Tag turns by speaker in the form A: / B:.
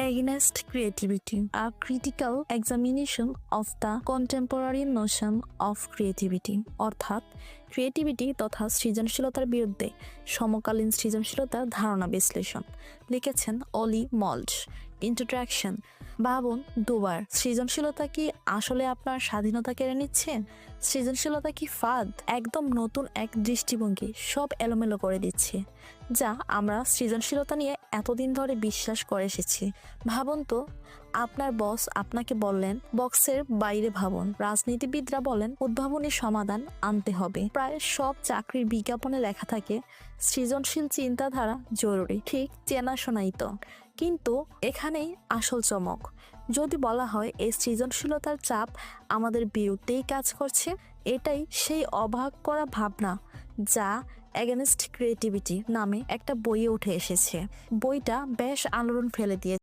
A: Against Creativity, a critical examination of the contemporary notion of creativity, অর্থাৎ creativity তথা সৃজনশীলতার বিরুদ্ধে সমকালীন সৃজনশীলতার ধারণা বিশ্লেষণ। লিখেছেন অলি মল্চ। ইন্ট্রোডাকশন। ভাবুন দুবার, সৃজনশীলতা কি আসলে আপনার স্বাধীনতা কেড়ে নিচ্ছে? সৃজনশীলতা কি ফাঁদ? একদম নতুন এক দৃষ্টিভঙ্গি সব এলোমেলো করে দিচ্ছে, যা আমরা সৃজনশীলতা নিয়ে এতদিন ধরে বিশ্বাস করে এসেছি। ভাবুন তো, আপনার বস আপনাকে বললেন বক্সের বাইরে ভাবুন। রাজনীতিবিদরা বলেন উদ্ভাবনী সমাধান আনতে হবে। প্রায় সব চাকরির বিজ্ঞাপনে লেখা থাকে সৃজনশীল চিন্তাধারা জরুরি। ঠিক চেনাশোনাই তো, কিন্তু এখানেই আসল চমক। যদি বলা হয় এই সৃজনশীলতার চাপ আমাদের বিরুদ্ধেই কাজ করছে, এটাই সেই অবাক করা ভাবনা যা এগেনস্ট ক্রিয়েটিভিটি নামে একটা বইয়ে উঠে এসেছে। বইটা বেশ আলোড়ন ফেলে দিয়ে